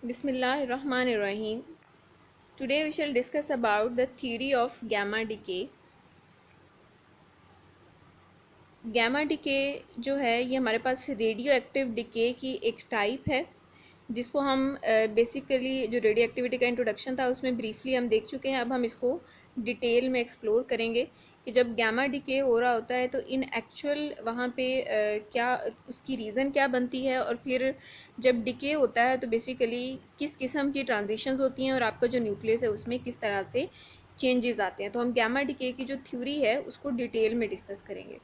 Bismillahirrahmanirrahim. Today we shall discuss about the theory of gamma decay. Gamma decay जो है ये हमारे पास radio active decay की एक टाइप है जिसको हम बेसिकली जो रेडियो एक्टिविटी का इंट्रोडक्शन था उसमें ब्रीफली हम देख चुके हैं। अब हम इसको डिटेल में एक्सप्लोर करेंगे कि जब गैमा डिके हो रहा होता है तो इन एक्चुअल वहाँ पे क्या उसकी रीज़न क्या बनती है, और फिर जब डिके होता है तो बेसिकली किस किस्म की ट्रांजिशंस होती हैं और आपका जो न्यूक्लियस है उसमें किस तरह से चेंजेस आते हैं। तो हम गैमा डिके की जो थ्योरी है उसको डिटेल में डिस्कस करेंगे।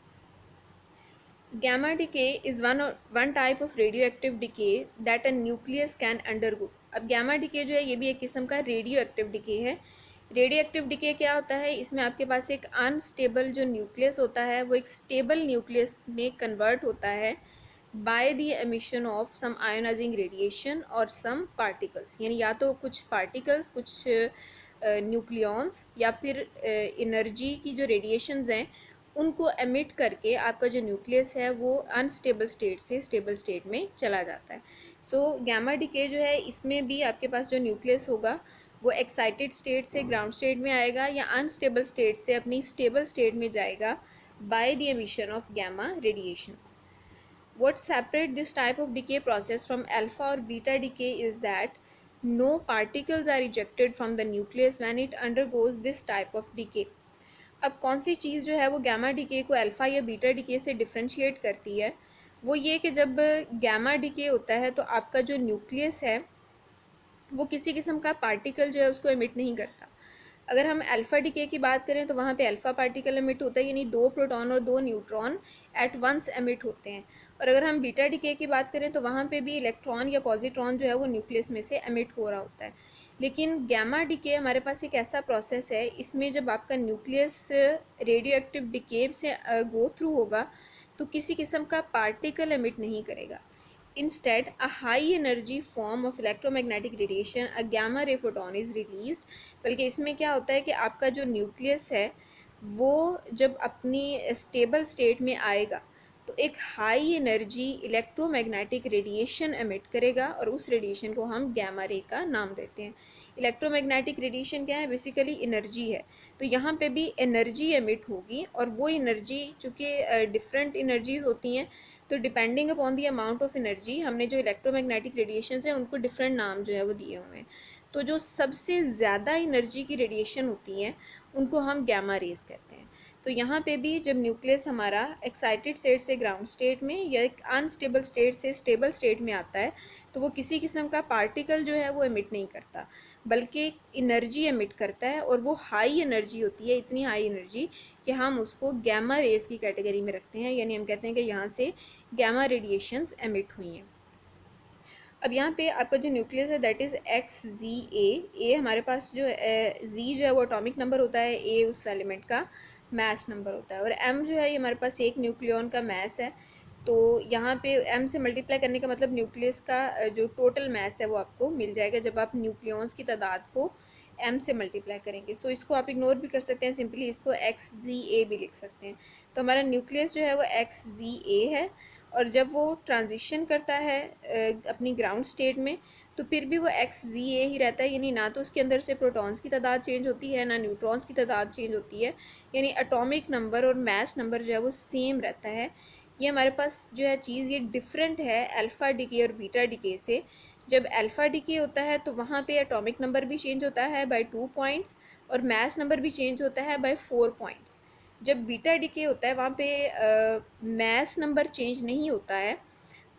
Gamma decay is one type of radioactive decay that a nucleus can undergo. अब gamma decay जो है ये भी एक किस्म का रेडियो एक्टिव डिके है। रेडियो एक्टिव डिके क्या होता है, इसमें आपके पास एक अनस्टेबल जो न्यूक्लियस होता है वो एक स्टेबल न्यूक्लियस में कन्वर्ट होता है by the emission of some ionising radiation और सम पार्टिकल्स, यानी या तो कुछ पार्टिकल्स, कुछ न्यूक्लियॉन्स या फिर एनर्जी की जो रेडिएशंस हैं उनको एमिट करके आपका जो न्यूक्लियस है वो अनस्टेबल स्टेट से स्टेबल स्टेट में चला जाता है। सो गैमा डिके जो है इसमें भी आपके पास जो न्यूक्लियस होगा वो एक्साइटेड स्टेट से ग्राउंड स्टेट में आएगा या अनस्टेबल स्टेट से अपनी स्टेबल स्टेट में जाएगा by the emission of gamma radiations. What separate this type of decay process from alpha or beta decay is that no particles are ejected from the nucleus when it undergoes this type of decay. अब कौन सी चीज़ जो है वो gamma decay को alpha या beta decay से differentiate करती है, वो ये कि जब गैमा डिके होता है तो आपका जो न्यूक्लियस है वो किसी किस्म का पार्टिकल जो है उसको एमिट नहीं करता। अगर हम अल्फ़ा डिके की बात करें तो वहाँ पे अल्फ़ा पार्टिकल एमिट होता है, यानी 2 प्रोटॉन और 2 न्यूट्रॉन एट वंस एमिट होते हैं। और अगर हम बीटा डिके की बात करें तो वहाँ पे भी इलेक्ट्रॉन या पॉजिट्रॉन जो है वो न्यूक्लियस में से एमिट हो रहा होता है। लेकिन गैमा डिके हमारे पास एक ऐसा प्रोसेस है, इसमें जब आपका न्यूक्लियस रेडियो एक्टिव डिके से गो थ्रू होगा तो किसी किस्म का पार्टिकल एमिट नहीं करेगा। Instead, a high energy form of electromagnetic radiation, a gamma ray photon is released। बल्कि इसमें क्या होता है कि आपका जो न्यूक्लियस है वो जब अपनी स्टेबल स्टेट में आएगा तो एक high energy electromagnetic radiation emit करेगा और उस रेडिएशन को हम गैमा रे का नाम देते हैं। इलेक्ट्रोमैग्नेटिक रेडिएशन क्या है, बेसिकली एनर्जी है। तो यहाँ पे भी एनर्जी एमिट होगी और वो एनर्जी चूँकि डिफरेंट एनर्जीज होती हैं तो depending upon the amount of energy हमने जो इलेक्ट्रोमैग्नेटिक रेडिएशन है उनको डिफरेंट नाम जो है वो दिए हुए हैं। तो जो सबसे ज़्यादा एनर्जी की रेडिएशन होती हैं उनको हम गैमा रेज कहते हैं। तो यहाँ पे भी जब न्यूक्लियस हमारा एक्साइटेड स्टेट से ग्राउंड स्टेट में या एक अनस्टेबल स्टेट से स्टेबल स्टेट में आता है तो वो किसी किस्म का पार्टिकल जो है वो एमिट नहीं करता, बल्कि एनर्जी एमिट करता है और वो हाई एनर्जी होती है, इतनी हाई एनर्जी कि हम उसको गैमा रेज की कैटेगरी में रखते हैं, यानी हम कहते हैं कि यहाँ से गैमा रेडिएशंस एमिट हुई हैं। अब यहाँ पे आपका जो न्यूक्लियस है दैट इज़ एक्स जी ए हमारे पास जो जी जो है वो एटॉमिक नंबर होता है, ए उस एलिमेंट का मास नंबर होता है, और एम जो है ये हमारे पास एक न्यूक्लियन का मास है। तो यहाँ पे एम से मल्टीप्लाई करने का मतलब न्यूक्लियस का जो टोटल मास है वो आपको मिल जाएगा जब आप न्यूक्लियॉन्स की तादाद को एम से मल्टीप्लाई करेंगे। सो इसको आप इग्नोर भी कर सकते हैं, सिंपली इसको एक्स जी ए भी लिख सकते हैं। तो हमारा न्यूक्लियस जो है वो एक्स जी ए है, और जब वो ट्रांजिशन करता है अपनी ग्राउंड स्टेट में तो फिर भी वो एक्स जी ए ही रहता है, यानी ना तो उसके अंदर से प्रोटॉन्स की तादाद चेंज होती है ना न्यूट्रॉन्स की तादाद चेंज होती है, यानी एटॉमिक नंबर और मास नंबर जो है वो सेम रहता है। ये हमारे पास जो है चीज़ ये डिफरेंट है अल्फ़ा डिके और बीटा डिके से। जब अल्फ़ा डिके होता है तो वहाँ पे एटॉमिक नंबर भी चेंज होता है बाय 2 पॉइंट्स और मास नंबर भी चेंज होता है बाय 4 पॉइंट्स। जब बीटा डिके होता है वहाँ पे मास नंबर चेंज नहीं होता है,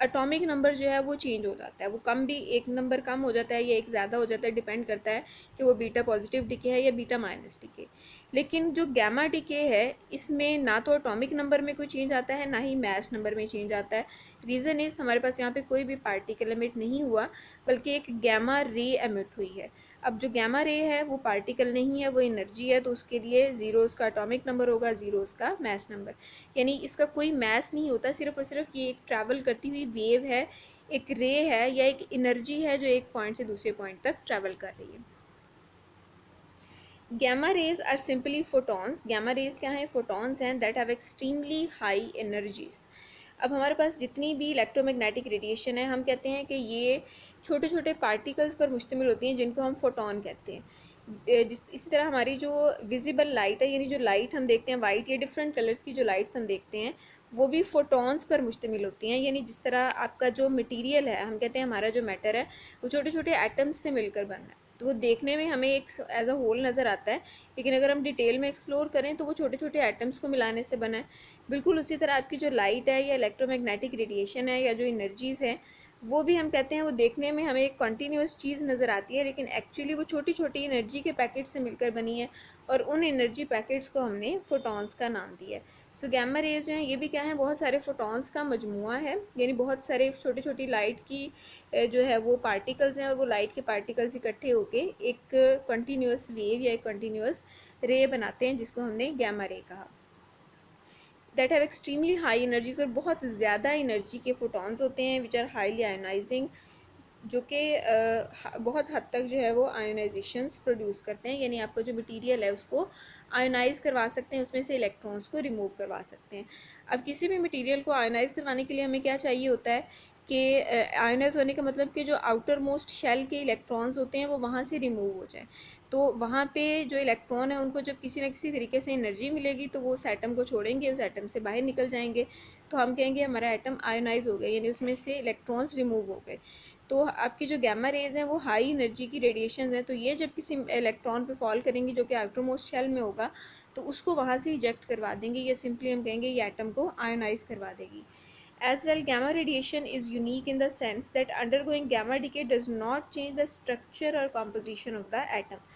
एटॉमिक नंबर जो है वो चेंज हो जाता है, वो कम भी एक नंबर कम हो जाता है या एक ज़्यादा हो जाता है, डिपेंड करता है कि वो बीटा पॉजिटिव डिके है या बीटा माइनस डिके। लेकिन जो गैमा डिके है इसमें ना तो एटॉमिक नंबर में कोई चेंज आता है ना ही मास नंबर में चेंज आता है। रीज़न इज़ हमारे पास यहाँ पे कोई भी पार्टिकल एमिट नहीं हुआ बल्कि एक गैमा रे एमिट हुई है। अब जो गैमा रे है वो पार्टिकल नहीं है, वो एनर्जी है, तो उसके लिए ज़ीरो उसका एटॉमिक नंबर होगा, ज़ीरो उसका मास नंबर, यानी इसका कोई मास नहीं होता, सिर्फ और सिर्फ ये एक ट्रैवल करती हुई वेव है, एक रे है या एक एनर्जी है जो एक पॉइंट से दूसरे पॉइंट तक ट्रैवल कर रही है। Gamma rays are simply photons. Gamma rays क्या हैं, फोटॉन्स हैं that have extremely high energies. अब हमारे पास जितनी भी इलेक्ट्रोमैग्नेटिक रेडिएशन है हम कहते हैं कि ये छोटे छोटे पार्टिकल्स पर मुश्तमिल होती हैं जिनको हम फोटोन कहते हैं। इसी तरह हमारी जो विजिबल लाइट है, यानी जो लाइट हम देखते हैं वाइट या डिफरेंट कलर्स की जो लाइट्स हम देखते हैं, वो भी फोटॉन्स पर मुश्तमिल होती हैं। यानी जिस तरह आपका जो मटेरियल है, हम कहते हैं हमारा जो मैटर है वो छोटे छोटे एटम्स से मिलकर बना है, तो वो देखने में हमें एक एज अ होल नज़र आता है, लेकिन अगर हम डिटेल में एक्सप्लोर करें तो वो छोटे छोटे एटम्स को मिलाने से बना है। बिल्कुल उसी तरह आपकी जो लाइट है या इलेक्ट्रोमैग्नेटिक रेडिएशन है या जो एनर्जीज़ हैं, वो भी हम कहते हैं वो देखने में हमें एक कंटिन्यूस चीज़ नज़र आती है, लेकिन एक्चुअली वो छोटी छोटी एनर्जी के पैकेट से मिलकर बनी है, और उन एनर्जी पैकेट्स को हमने फोटॉन्स का नाम दिया है। सो गैमा रेज जो हैं ये भी क्या है, बहुत सारे फोटॉन्स का मजमुआ है, यानी बहुत सारे छोटी छोटी लाइट की जो है वो पार्टिकल्स हैं, और वो लाइट के पार्टिकल्स इकट्ठे होके एक कंटिन्यूस वेव या एक कंटिन्यूस रे बनाते हैं, जिसको हमने गैमा रे कहा। That have extremely high energies, और बहुत ज़्यादा एनर्जी के फोटॉन्स होते हैं विच आर हाईली आयोनाइजिंग, जो कि बहुत हद तक जो है वो आयोनाइजेशंस प्रोड्यूस करते हैं, यानी आपका जो मटेरियल है उसको आयोनाइज करवा सकते हैं, उसमें से इलेक्ट्रॉन्स को रिमूव करवा सकते हैं। अब किसी भी मटेरियल को आयोनाइज करवाने के लिए हमें क्या चाहिए होता है कि आयोनाइज होने का मतलब कि जो आउटर मोस्ट शेल के इलेक्ट्रॉन्स होते हैं वो वहाँ से रिमूव हो जाए। तो वहाँ पे जो इलेक्ट्रॉन है उनको जब किसी न किसी तरीके से एनर्जी मिलेगी तो वो उस एटम को छोड़ेंगे, उस एटम से बाहर निकल जाएंगे, तो हम कहेंगे हमारा एटम आयोनाइज हो गया, यानी उसमें से इलेक्ट्रॉन्स रिमूव हो गए। तो आपकी जो गैमा रेज हैं वो हाई एनर्जी की रेडिएशन हैं, तो ये जब किसी इलेक्ट्रॉन पे फॉल करेंगी जो कि आउटर मोस्ट शेल में होगा, तो उसको वहाँ से इजेक्ट करवा देंगे, या सिंपली हम कहेंगे ये एटम को आयोनाइज करवा देगी। As well, gamma radiation is unique in the sense that undergoing gamma decay does not change the structure or composition of the atom.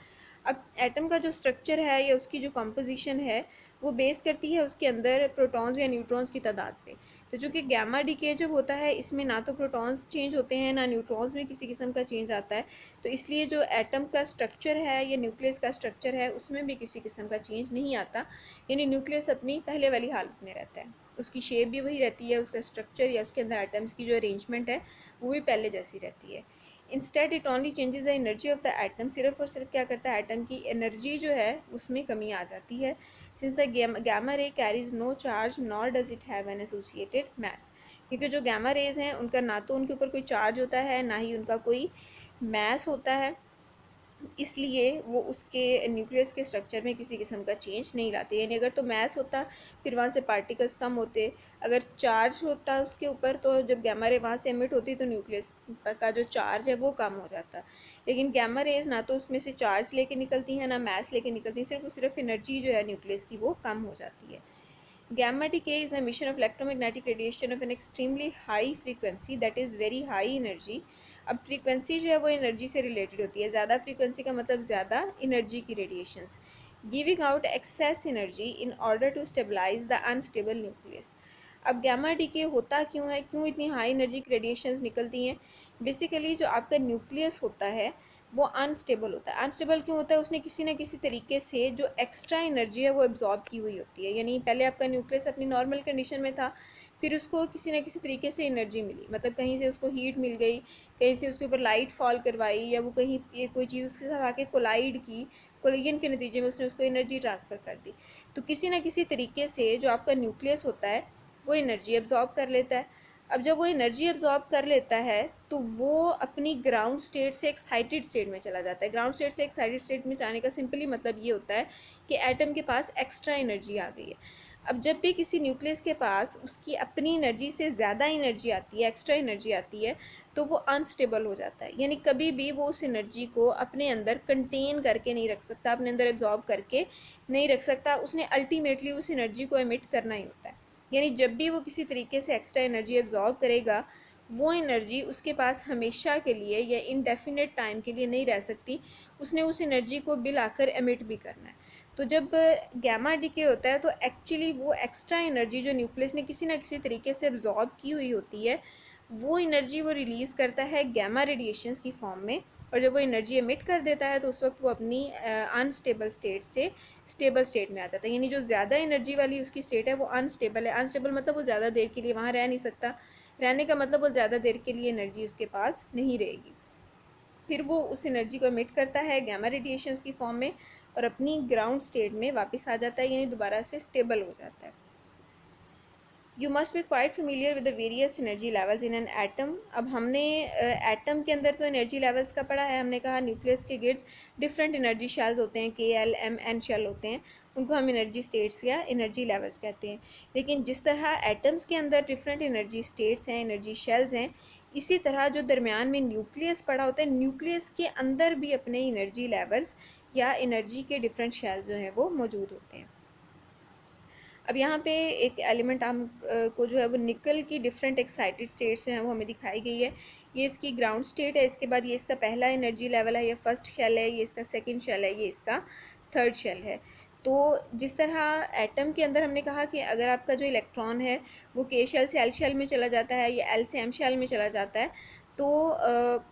अब एटम का जो स्ट्रक्चर है या उसकी जो कंपोजिशन है वो बेस करती है उसके अंदर प्रोटॉन्स या न्यूट्रॉन्स की तादाद पे। तो जो कि गैमा डीके जब होता है इसमें ना तो प्रोटॉन्स चेंज होते हैं ना न्यूट्रॉन्स में किसी किस्म का चेंज आता है, तो इसलिए जो एटम का स्ट्रक्चर है या न्यूक्लियस का स्ट्रक्चर है उसमें भी किसी किस्म का चेंज नहीं आता, यानी न्यूक्लियस अपनी पहले वाली हालत में रहता है, उसकी शेप भी वही रहती है, उसका स्ट्रक्चर या उसके अंदर एटम्स की जो अरेंजमेंट है वो भी पहले जैसी रहती है। Instead it only changes the energy of the atom, सिर्फ और सिर्फ क्या करता है एटम की एनर्जी जो है उसमें कमी आ जाती है। Since the gamma ray carries no charge nor does it have an associated mass, क्योंकि जो गैमा रेज हैं उनका ना तो उनके ऊपर कोई चार्ज होता है ना ही उनका कोई मैस होता है, इसलिए वो उसके न्यूक्लियस के स्ट्रक्चर में किसी किस्म का चेंज नहीं लाते। यानी अगर तो मैस होता फिर वहाँ से पार्टिकल्स कम होते, अगर चार्ज होता उसके ऊपर तो जब गैमा रे वहाँ से एमिट होती तो न्यूक्लियस का जो चार्ज है वो कम हो जाता। लेकिन गैमा रेज ना तो उसमें से चार्ज लेके निकलती हैं ना मैस लेके निकलती हैं, सिर्फ और सिर्फ एनर्जी जो है न्यूक्लियस की वो कम हो जाती है। Gamma decay is the emission of electromagnetic radiation of an extremely high frequency, that is very high energy. अब फ्रीक्वेंसी जो है वो एनर्जी से रिलेटेड होती है, ज़्यादा फ्रीक्वेंसी का मतलब ज़्यादा एनर्जी की radiations, giving out excess energy in order to stabilise the unstable nucleus. अब गैमा डीके होता क्यों है, क्यों इतनी हाई एनर्जी की रेडिएशंस निकलती हैं? बेसिकली जो आपका न्यूक्लियस होता है वो अनस्टेबल होता है। अनस्टेबल क्यों होता है? उसने किसी न किसी तरीके से जो एक्स्ट्रा एनर्जी है वो एब्जॉर्ब की हुई होती है, यानी पहले आपका न्यूक्लियस अपनी नॉर्मल कंडीशन में था, फिर उसको किसी न किसी तरीके से एनर्जी मिली, मतलब कहीं से उसको हीट मिल गई, कहीं से उसके ऊपर लाइट फॉल करवाई, या वो कहीं ये कोई चीज़ उसके साथ आके कोलाइड की, कोलिजन के नतीजे में उसने उसको एनर्जी ट्रांसफ़र कर दी। तो किसी न किसी तरीके से जो आपका न्यूक्लियस होता है वो एनर्जी एब्जॉर्ब कर लेता है। अब जब वो एनर्जी एब्जॉर्ब कर लेता है तो वो अपनी ग्राउंड स्टेट से एक्साइटेड स्टेट में चला जाता है। ग्राउंड स्टेट से एक्साइटेड स्टेट में जाने का सिंपली मतलब ये होता है कि एटम के पास एक्स्ट्रा एनर्जी आ गई है। अब जब भी किसी न्यूक्लियस के पास उसकी अपनी एनर्जी से ज़्यादा एनर्जी आती है, एक्स्ट्रा एनर्जी आती है, तो वो अनस्टेबल हो जाता है, यानी कभी भी वो उस एनर्जी को अपने अंदर कंटेन करके नहीं रख सकता, अपने अंदर एब्जॉर्ब करके नहीं रख सकता, उसने अल्टीमेटली उस एनर्जी को एमिट करना ही होता है। यानी जब भी वो किसी तरीके से एक्स्ट्रा एनर्जी एब्जॉर्ब करेगा वो एनर्जी उसके पास हमेशा के लिए या इनडेफिनेट टाइम के लिए नहीं रह सकती, उसने उस एनर्जी को बिल आकर एमिट भी करना है। तो जब गैमा डीके होता है तो एक्चुअली वो एक्स्ट्रा एनर्जी जो न्यूक्लियस ने किसी ना किसी तरीके से एब्जॉर्ब की हुई होती है वो एनर्जी वो रिलीज़ करता है गैमा रेडिएशंस की फॉर्म में, और जब वो एनर्जी एमिट कर देता है तो उस वक्त वो अपनी अनस्टेबल स्टेट से स्टेबल स्टेट में आ जाता है। यानी जो ज़्यादा एनर्जी वाली उसकी स्टेट है वो अनस्टेबल है। अनस्टेबल मतलब वो ज़्यादा देर के लिए वहाँ रह नहीं सकता, रहने का मतलब वो ज़्यादा देर के लिए एनर्जी उसके पास नहीं रहेगी। फिर वो उस एनर्जी को एमिट करता है गैमा रेडिएशंस की फॉर्म में और अपनी ग्राउंड स्टेट में वापस आ जाता है, यानी दोबारा से स्टेबल हो जाता है। You must be quite familiar with the various energy levels in an atom. अब हमने एटम के अंदर तो एनर्जी लेवल्स का पढ़ा है, हमने कहा न्यूक्लियस के गिर्द डिफरेंट एनर्जी शेल्स होते हैं, KL, M, N शेल होते हैं, उनको हम एनर्जी स्टेट्स या एनर्जी लेवल्स कहते हैं। लेकिन जिस तरह एटम्स के अंदर डिफरेंट एनर्जी स्टेट्स हैं, एनर्जी शेल्स हैं, इसी तरह जो दरमियान में न्यूक्लियस पड़ा होता है, न्यूक्लियस के अंदर भी अपने एनर्जी लेवल्स या एनर्जी के डिफरेंट शेल्स जो हैं वो मौजूद होते हैं। अब यहाँ पे एक एलिमेंट हम को जो है वो निकल की डिफरेंट एक्साइटेड स्टेट्स जो हैं वो हमें दिखाई गई है। ये इसकी ग्राउंड स्टेट है, इसके बाद ये इसका पहला एनर्जी लेवल है, ये फर्स्ट शेल है, ये इसका सेकंड शेल है, ये इसका थर्ड शेल है। तो जिस तरह एटम के अंदर हमने कहा कि अगर आपका जो इलेक्ट्रॉन है वो K शेल से L शेल में चला जाता है या L से M शेल में चला जाता है, तो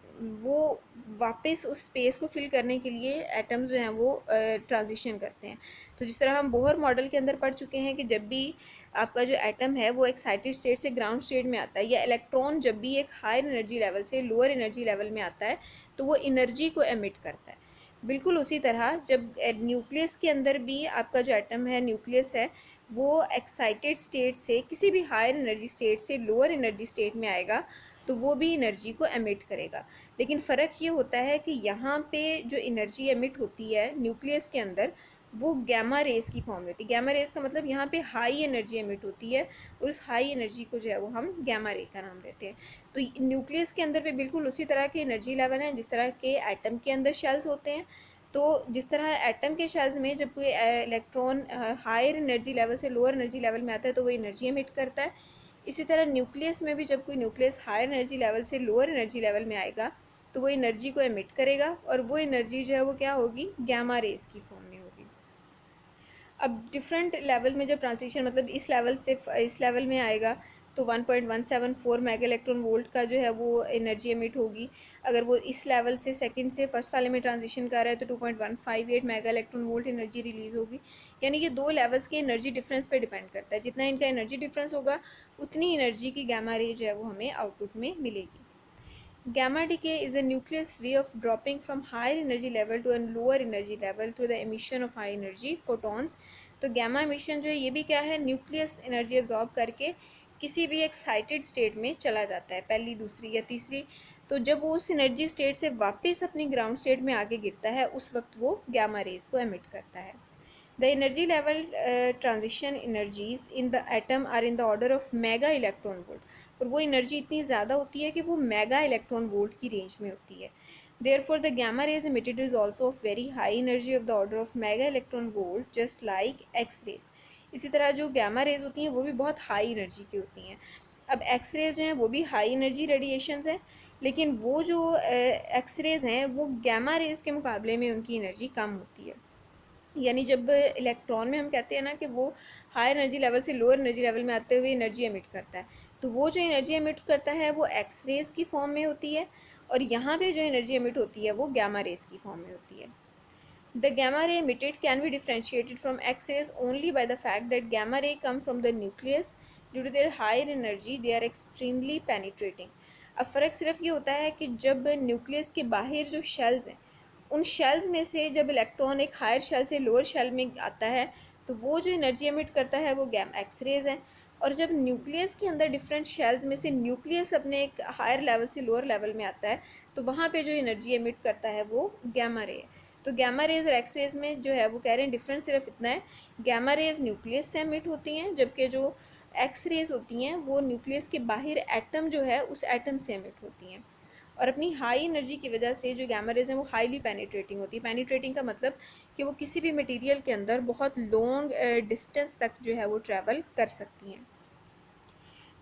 वो वापस उस स्पेस को फिल करने के लिए एटम्स जो हैं वो ट्रांजिशन करते हैं। तो जिस तरह हम बोहर मॉडल के अंदर पढ़ चुके हैं कि जब भी आपका जो एटम है वो एक्साइटेड स्टेट से ग्राउंड स्टेट में आता है, या इलेक्ट्रॉन जब भी एक हायर एनर्जी लेवल से लोअर एनर्जी लेवल में आता है, तो वो एनर्जी को एमिट करता है। बिल्कुल उसी तरह जब न्यूक्लियस के अंदर भी आपका जो एटम है, न्यूक्लियस है, वो एक्साइटेड स्टेट से किसी भी हायर एनर्जी स्टेट से लोअर एनर्जी स्टेट में आएगा, तो वो भी एनर्जी को एमिट करेगा। लेकिन फ़र्क ये होता है कि यहाँ पे जो एनर्जी एमिट होती है न्यूक्लियस के अंदर, वो गैमा रेस की फॉर्म में होती है। गैमा रेस का मतलब यहाँ पे हाई एनर्जी एमिट होती है, और उस हाई एनर्जी को जो है वो हम गैमा रे का नाम देते हैं। तो न्यूक्लियस के अंदर भी बिल्कुल उसी तरह के एनर्जी लेवल हैं जिस तरह के एटम के अंदर शेल्स होते हैं। तो जिस तरह एटम के शेल्स में जब कोई इलेक्ट्रॉन हायर एनर्जी लेवल से लोअर एनर्जी लेवल में आता है तो वो एनर्जी एमिट करता है। इसी तरह न्यूक्लियस में भी जब कोई न्यूक्लियस हायर एनर्जी लेवल से लोअर एनर्जी लेवल में आएगा, तो वो एनर्जी को एमिट करेगा, और वो एनर्जी जो है वो क्या होगी, गैमा रेस की फॉर्म में होगी। अब डिफरेंट लेवल में जब ट्रांजिशन मतलब इस लेवल से इस लेवल में आएगा, तो 1.174 मेगा इलेक्ट्रॉन वोल्ट का जो है वो एनर्जी एमिट होगी। अगर वो इस लेवल से सेकंड से फर्स्ट वाले में ट्रांजिशन कर रहा है तो 2.158 mega electron volt energy release होगी। यानी कि दो लेवल्स के एनर्जी डिफरेंस पे डिपेंड करता है, जितना इनका एनर्जी डिफरेंस होगा उतनी एनर्जी की गैमा रे जो है वो हमें आउटपुट में मिलेगी। Gamma decay is a nucleus way of dropping from higher energy level to a lower energy level through the emission of high energy photons। तो gamma emission जो है ये भी क्या है, न्यूक्लियस एनर्जी एब्जॉर्ब करके किसी भी एक्साइटेड स्टेट में चला जाता है, पहली, दूसरी या तीसरी। तो जब वो उस एनर्जी स्टेट से वापस अपनी ग्राउंड स्टेट में आगे गिरता है, उस वक्त वो गैमा रेज को एमिट करता है। The energy level transition energies in the atom are in the order of mega electron volt, और वो एनर्जी इतनी ज़्यादा होती है कि वो मेगा इलेक्ट्रॉन वोल्ट की रेंज में होती है। Therefore, the gamma rays emitted is also of very high energy of the order of mega electron volt, just like X rays। इसी तरह जो गैमा रेज होती हैं वो भी बहुत हाई एनर्जी की होती हैं। अब एक्स रेज जो हैं वो भी हाई एनर्जी रेडिएशंस हैं, लेकिन वो जो एक्स रेज हैं वो गैमा रेज के मुकाबले में उनकी एनर्जी कम होती है। यानी जब इलेक्ट्रॉन में हम कहते हैं ना कि वो हायर एनर्जी लेवल से लोअर एनर्जी लेवल में आते हुए एनर्जी एमिट करता है, तो वो जो एनर्जी एमिट करता है वो एक्स रेज की फॉर्म में होती है, और यहाँ पे जो एनर्जी एमिट होती है वो गैमा रेज की फॉर्म में होती है। The gamma ray emitted can be differentiated from X-rays only by the fact that gamma ray come from the nucleus. Due to their higher energy, they are extremely penetrating। अब फ़र्क सिर्फ ये होता है कि जब न्यूक्लियस के बाहर जो शेल्स हैं, उन शेल्स में से जब इलेक्ट्रॉन एक हायर शेल से लोअर शेल में आता है, तो वो जो एनर्जी एमिट करता है वो एक्स रेज है। और जब न्यूक्लियस के अंदर डिफरेंट शेल्स में से न्यूक्लियस अपने एक हायर लेवल से लोअर लेवल में आता है, तो वहाँ पे जो एनर्जी एमिट करता है वो गैमा रे है। तो गैमा रेज और एक्स रेज में जो है वो कह रहे हैं डिफरेंस सिर्फ इतना है, गैमा रेज न्यूक्लियस से एमिट होती हैं, जबकि जो एक्स रेज होती हैं वो न्यूक्लियस के बाहर एटम जो है उस एटम से एमिट होती हैं। और अपनी हाई एनर्जी की वजह से जो गैमा रेज हैं वो हाईली पेनिट्रेटिंग होती है। पेनिट्रेटिंग का मतलब कि वो किसी भी मटेरियल के अंदर बहुत लॉन्ग डिस्टेंस तक जो है वो ट्रैवल कर सकती हैं।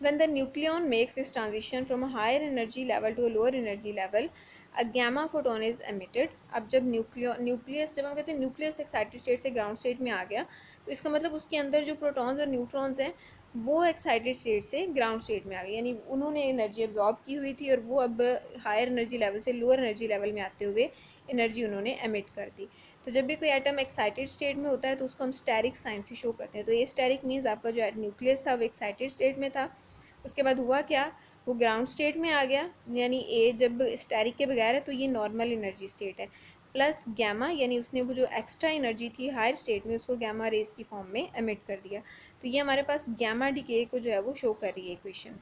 When the nucleon makes this transition from a higher energy level to a lower energy level, a gamma photon is emitted। अब जब न्यूक्लियस जब हम कहते हैं न्यूक्लियस एक्साइटेड स्टेट से ग्राउंड स्टेट में आ गया, तो इसका मतलब उसके अंदर जो प्रोटॉन्स और न्यूट्रॉन्स हैं वो एक्साइटेड स्टेट से ग्राउंड स्टेट में आ गए, यानी उन्होंने एनर्जी एब्जॉर्ब की हुई थी और वो अब हायर एनर्जी लेवल से लोअर एनर्जी लेवल में आते हुए एनर्जी उन्होंने एमिट कर दी। तो जब भी कोई एटम एक्साइटेड स्टेट में होता है तो उसको हम स्टेरिक साइन से शो करते हैं। तो ये स्टेरिक मीन्स आपका जो न्यूक्लियस था वो एक्साइटेड स्टेट में था, उसके बाद हुआ क्या, वो ग्राउंड स्टेट में आ गया, यानी ए जब स्टैरिक के बगैर है तो ये नॉर्मल एनर्जी स्टेट है, प्लस गैमा यानी उसने वो जो एक्स्ट्रा एनर्जी थी हायर स्टेट में उसको गैमा रेज की फॉर्म में एमिट कर दिया। तो ये हमारे पास गैमा डीके को जो है वो शो कर रही है equation.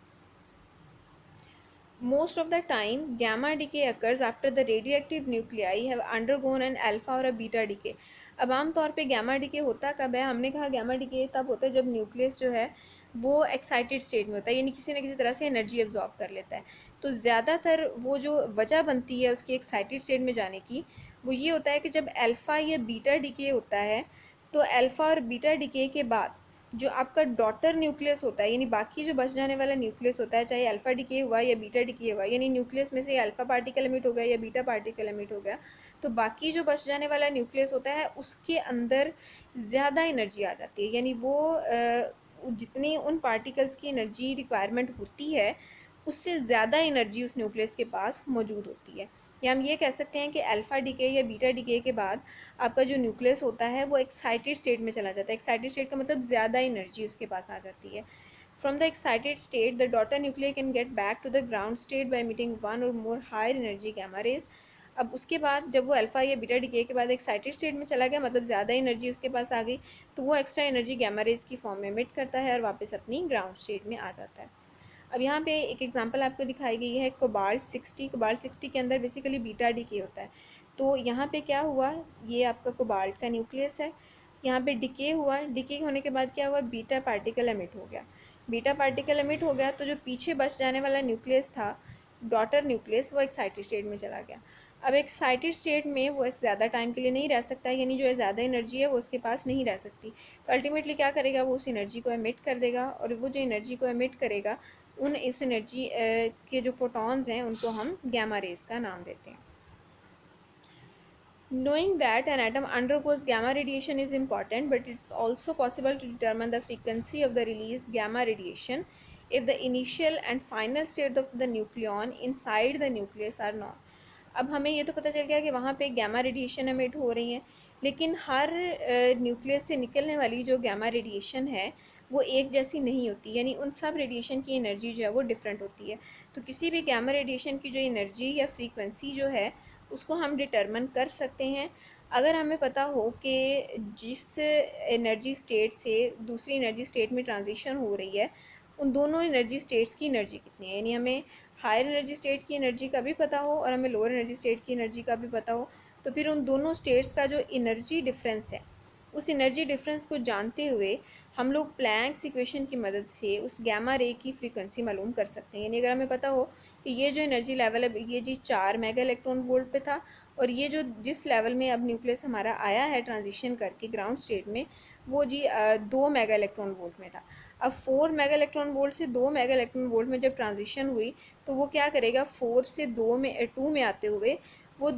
Most of the time, gamma decay occurs after the radioactive nuclei have undergone an alpha or a beta decay. अब आम तौर पे gamma decay होता कब है? हमने कहा gamma decay तब होता है जब न्यूक्लियस जो है वो एक्साइटेड स्टेट में होता है, यानी किसी न किसी तरह से एनर्जी एब्जॉर्ब कर लेता है। तो ज़्यादातर वो जो वजह बनती है उसकी एक्साइटेड स्टेट में जाने की, वो ये होता है कि जब अल्फ़ा या बीटा डिके होता है, तो अल्फ़ा और बीटा डिके के बाद जो आपका डॉटर न्यूक्लियस होता है, यानी बाकी जो बच जाने वाला न्यूक्लियस होता है, चाहे अल्फा डिके हुआ या बीटा डिके हुआ, यानी न्यूक्लियस में से अल्फा पार्टिकल एमिट हो गया या बीटा पार्टिकल एमिट हो गया, तो बाकी जो बच जाने वाला न्यूक्लियस होता है उसके अंदर ज़्यादा एनर्जी आ जाती है, यानी वो जितनी उन पार्टिकल्स की एनर्जी रिक्वायरमेंट होती है उससे ज़्यादा एनर्जी उस न्यूक्लियस के पास मौजूद होती है। या हम ये कह सकते हैं कि अल्फ़ा डिके या बीटा डिके के बाद आपका जो न्यूक्लियस होता है वो एक्साइटेड स्टेट में चला जाता है। एक्साइटेड स्टेट का मतलब ज़्यादा एनर्जी उसके पास आ जाती है। From the excited state the daughter nuclear can get back to the ground state by emitting one or more higher energy gamma rays. अब उसके बाद जब वो अल्फ़ा या बीटा डिके के बाद एक्साइटेड स्टेट में चला गया, मतलब ज़्यादा एनर्जी उसके पास आ गई, तो वो एक्स्ट्रा एनर्जी गैमा रेज की फॉर्म में एमिट करता है और वापस अपनी ग्राउंड स्टेट में आ जाता है। अब यहाँ पे एक एग्जांपल आपको दिखाई गई है कोबाल्ट 60। कोबाल्ट 60 के अंदर बेसिकली बीटा डिके होता है। तो यहाँ पे क्या हुआ, ये आपका कोबाल्ट का न्यूक्लियस है, यहाँ पे डिके हुआ, डिके होने के बाद क्या हुआ, बीटा पार्टिकल एमिट हो गया। बीटा पार्टिकल एमिट हो गया तो जो पीछे बच जाने वाला न्यूक्लियस था, डॉटर न्यूक्लियस, वो एक्साइटेड स्टेट में चला गया। अब एक्साइटेड स्टेट में वो एक ज़्यादा टाइम के लिए नहीं रह सकता, यानी जो है ज़्यादा एनर्जी है वो उसके पास नहीं रह सकती, तो अल्टीमेटली क्या करेगा, वो उस एनर्जी को एमिट कर देगा, और वो जो एनर्जी को एमिट करेगा उन इस एनर्जी के जो फोटॉन्स हैं उनको हम गैमा रेज का नाम देते हैं। Knowing that an atom undergoes gamma radiation is important, but it's also possible to determine the frequency of the released gamma radiation if the initial and final state of the nucleon inside the nucleus are known. अब हमें ये तो पता चल गया कि वहाँ पे गैमा रेडिएशन एमिट हो रही हैं, लेकिन हर न्यूक्लियस से निकलने वाली जो गैमा रेडिएशन है वो एक जैसी नहीं होती, यानी उन सब रेडिएशन की एनर्जी जो है वो डिफरेंट होती है। तो किसी भी गैमा रेडिएशन की जो एनर्जी या फ्रीक्वेंसी जो है उसको हम डिटरमिन कर सकते हैं अगर हमें पता हो कि जिस एनर्जी स्टेट से दूसरी एनर्जी स्टेट में ट्रांजिशन हो रही है उन दोनों एनर्जी स्टेट्स की एनर्जी कितनी है, यानी हमें हायर एनर्जी स्टेट की एनर्जी का भी पता हो और हमें लोअर एनर्जी स्टेट की एनर्जी का भी पता हो, तो फिर उन दोनों स्टेट्स का जो एनर्जी डिफरेंस है उस एनर्जी डिफरेंस को जानते हुए हम लोग प्लैंक्स इक्वेशन की मदद से उस गैमा रे की फ्रीक्वेंसी मालूम कर सकते हैं। यानी अगर हमें पता हो कि ये जो एनर्जी लेवल है ये जी 4 मेगा इलेक्ट्रॉन वोल्ट पे था, और ये जो जिस लेवल में अब न्यूक्लियस हमारा आया है ट्रांजिशन करके ग्राउंड स्टेट में वो जी 2 मेगा इलेक्ट्रॉन वोल्ट में था। अब 4 मेगा इलेक्ट्रॉन वोल्ट से 2 मेगा इलेक्ट्रॉन वोल्ट में जब ट्रांजिशन हुई तो वो क्या करेगा, 4 से 2 में आते हुए वो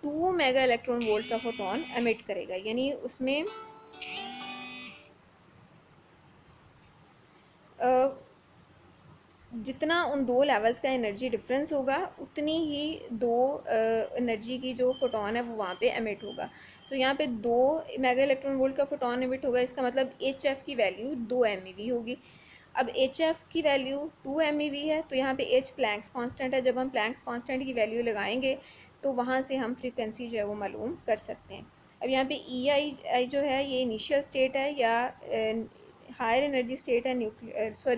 2 मेगा इलेक्ट्रॉन वोल्ट का फोटोन एमिट करेगा, यानी उसमें जितना उन दो लेवल्स का एनर्जी डिफरेंस होगा उतनी ही दो एनर्जी की जो फोटोन है वो वहाँ पे एमिट होगा। तो यहाँ पे 2 मेगा इलेक्ट्रॉन वोल्ट का फोटोन एमिट होगा, इसका मतलब एच एफ की वैल्यू 2 MeV होगी। अब एच एफ की वैल्यू 2 MeV है तो यहाँ पे एच प्लैंक्स कांस्टेंट है, जब हम प्लैंक्स कांस्टेंट की वैल्यू लगाएंगे तो वहाँ से हम फ्रीक्वेंसी जो है वो मालूम कर सकते हैं। अब यहाँ पे ई आई जो है ये इनिशियल स्टेट है या हायर एनर्जी स्टेट है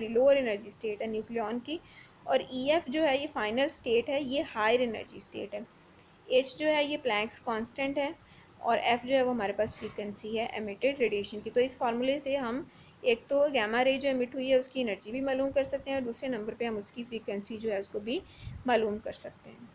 लोअर एनर्जी स्टेट है न्यूक्लियॉन की, और ई एफ जो है ये फाइनल स्टेट है, ये हायर एनर्जी स्टेट है। एच जो है ये प्लैंक्स कांस्टेंट है, और एफ जो है वो हमारे पास फ्रीक्वेंसी है एमिटेड रेडिएशन की। तो इस फार्मूले से हम एक तो गैमा रे जो एमिट हुई है उसकी एनर्जी भी मालूम कर सकते हैं और दूसरे नंबर पे हम उसकी फ्रीक्वेंसी जो है उसको भी मालूम कर सकते हैं।